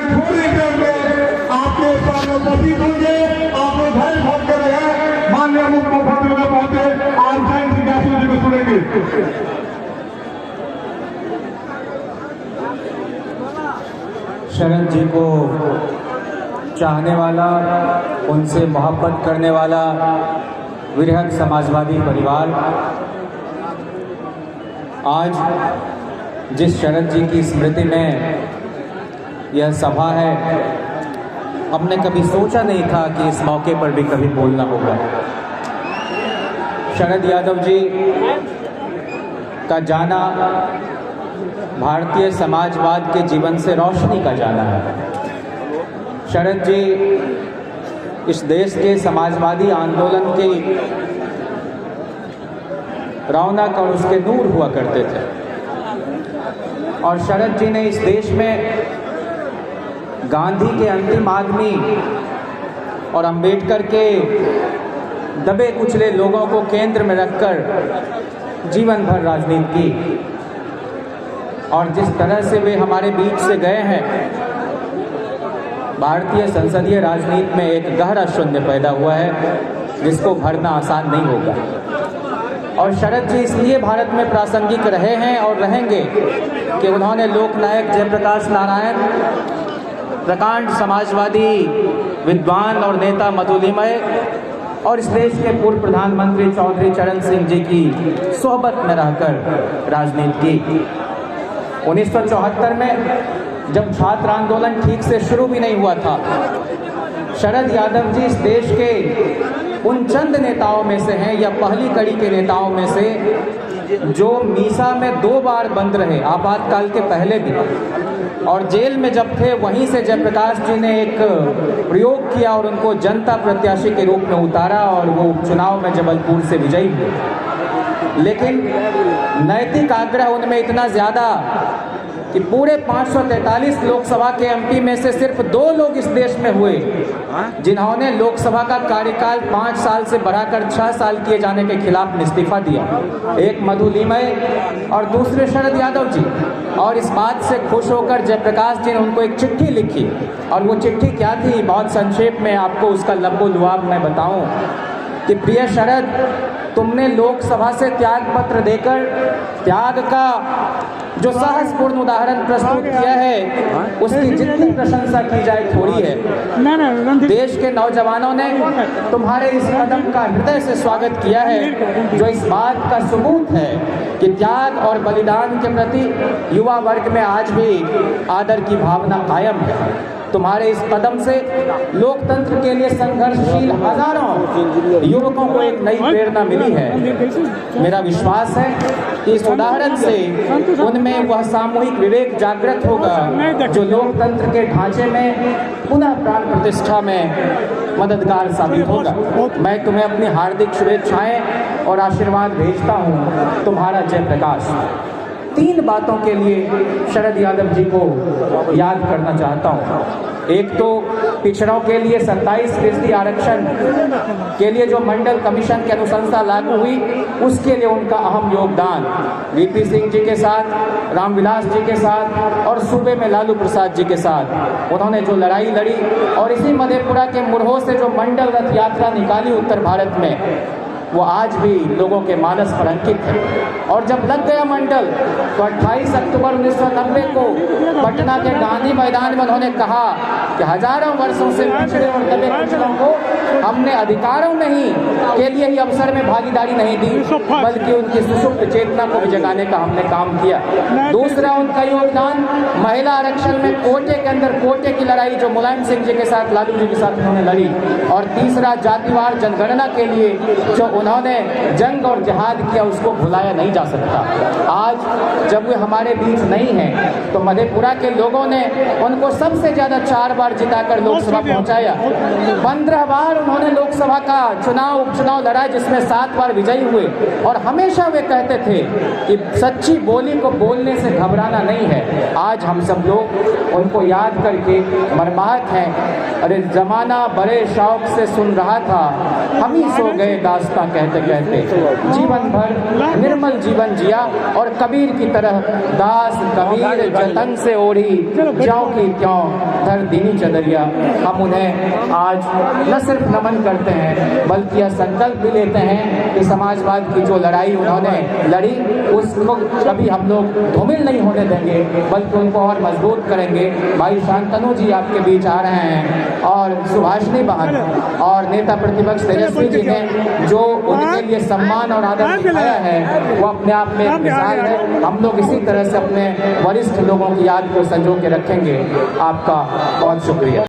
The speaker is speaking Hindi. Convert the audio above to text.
थोड़ी देर में आपके सामने उपस्थित होंगे। आप लोग घर भाग कर रहे माननीय मुख्यमंत्री में पहुंचे आप जैन जिज्ञासु जी को सुनेंगे। शरद जी को चाहने वाला, उनसे मोहब्बत करने वाला वृहद समाजवादी परिवार आज जिस शरद जी की स्मृति में यह सभा है, हमने कभी सोचा नहीं था कि इस मौके पर भी कभी बोलना होगा। शरद यादव जी का जाना भारतीय समाजवाद के जीवन से रोशनी का जाना है। शरद जी इस देश के समाजवादी आंदोलन की रौनक और उसके नूर हुआ करते थे और शरद जी ने इस देश में गांधी के अंतिम आदमी और अंबेडकर के दबे कुचले लोगों को केंद्र में रखकर जीवन भर राजनीति की और जिस तरह से वे हमारे बीच से गए हैं, भारतीय संसदीय राजनीति में एक गहरा शून्य पैदा हुआ है जिसको भरना आसान नहीं होगा। और शरद जी इसलिए भारत में प्रासंगिक रहे हैं और रहेंगे कि उन्होंने लोकनायक जयप्रकाश नारायण, प्रकांड समाजवादी विद्वान और नेता मधुलिमय और इस देश के पूर्व प्रधानमंत्री चौधरी चरण सिंह जी की सोहबत में रहकर राजनीति की। 1974 में जब छात्र आंदोलन ठीक से शुरू भी नहीं हुआ था, शरद यादव जी इस देश के उन चंद नेताओं में से हैं या पहली कड़ी के नेताओं में से जो मीसा में 2 बार बंद रहे, आपातकाल के पहले भी, और जेल में जब थे वहीं से जयप्रकाश जी ने एक प्रयोग किया और उनको जनता प्रत्याशी के रूप में उतारा और वो उपचुनाव में जबलपुर से विजयी हुए। लेकिन नैतिक आग्रह उनमें इतना ज़्यादा कि पूरे 543 लोकसभा के एमपी में से सिर्फ 2 लोग इस देश में हुए जिन्होंने लोकसभा का कार्यकाल 5 साल से बढ़ाकर 6 साल किए जाने के खिलाफ इस्तीफा दिया। एक मधुलिमय और दूसरे शरद यादव जी। और इस बात से खुश होकर जयप्रकाश जी ने उनको एक चिट्ठी लिखी और वो चिट्ठी क्या थी, बहुत संक्षेप में आपको उसका लब्बो लुआब मैं बताऊं कि प्रिय शरद, तुमने लोकसभा से त्याग पत्र देकर त्याग का जो साहसपूर्ण उदाहरण प्रस्तुत किया है उसकी जितनी प्रशंसा की जाए थोड़ी है। देश के नौजवानों ने तुम्हारे इस कदम का हृदय से स्वागत किया है जो इस बात का सबूत है कि त्याग और बलिदान के प्रति युवा वर्ग में आज भी आदर की भावना कायम है। तुम्हारे इस कदम से लोकतंत्र के लिए संघर्षशील हजारों युवकों को एक नई प्रेरणा मिली है। मेरा विश्वास है कि इस उदाहरण से उनमें वह सामूहिक विवेक जागृत होगा जो लोकतंत्र के ढांचे में पुनः प्राण प्रतिष्ठा में मददगार साबित होगा। मैं तुम्हें अपनी हार्दिक शुभेच्छाएं और आशीर्वाद भेजता हूं। तुम्हारा जयप्रकाश। 3 बातों के लिए शरद यादव जी को याद करना चाहता हूँ। एक तो पिछड़ों के लिए 27% आरक्षण के लिए जो मंडल कमीशन की अनुशंसा लागू हुई उसके लिए उनका अहम योगदान, वीपी सिंह जी के साथ, रामविलास जी के साथ और सूबे में लालू प्रसाद जी के साथ उन्होंने जो लड़ाई लड़ी और इसी मधेपुरा के मुरहो से जो मंडल रथ यात्रा निकाली उत्तर भारत में, वो आज भी लोगों के मानस पर अंकित है। और जब लग गया मंडल तो 28 अक्टूबर 1990 को पटना के गांधी मैदान में उन्होंने कहा कि हजारों वर्षों से पिछड़े और दबे कुचलों को हमने अधिकारों नहीं के लिए ही अवसर में भागीदारी नहीं दी बल्कि उनकी सुषुप्त चेतना को भी जगाने का हमने काम किया। दूसरा उनका योगदान महिला आरक्षण में कोटे के अंदर कोटे की लड़ाई जो मुलायम सिंह जी के साथ, लालू जी के साथ उन्होंने लड़ी। और तीसरा जातिवार जनगणना के लिए जो उन्होंने जंग और जिहाद किया उसको भुलाया नहीं जा सकता। आज जब वे हमारे बीच नहीं हैं तो मधेपुरा के लोगों ने उनको सबसे ज्यादा 4 बार जिताकर लोकसभा पहुंचाया। 15 बार उन्होंने लोकसभा का उपचुनाव लड़ा जिसमें 7 बार विजयी हुए, और हमेशा वे कहते थे कि सच्ची बोली को बोलने से घबराना नहीं है। आज हम सब लोग उनको याद करके मर्माहत हैं। अरे ज़माना बड़े शौक से सुन रहा था, हम ही सो गए दास्तां कहते कहते। जीवन भर निर्मल जीवन जिया और कबीर की तरह दास कबीर जतन से ओढ़ी ज्यों की त्यों धर दीनी चदरिया। हम उन्हें आज न सिर्फ नमन करते हैं बल्कि यह संकल्प भी लेते हैं कि समाजवाद की जो लड़ाई उन्होंने लड़ी उसको कभी हम लोग धूमिल नहीं होने देंगे बल्कि उनको और मजबूत करेंगे। भाई शांतनु जी आपके बीच आ रहे हैं और सुभाषिनी बहन और नेता प्रतिपक्ष तेजस्वी जी ने जो उनके लिए सम्मान और आदर दिखाया है वो अपने आप में एक मिसाल है। हम लोग इसी तरह से अपने वरिष्ठ लोगों की याद को संजो के रखेंगे। आपका बहुत शुक्रिया।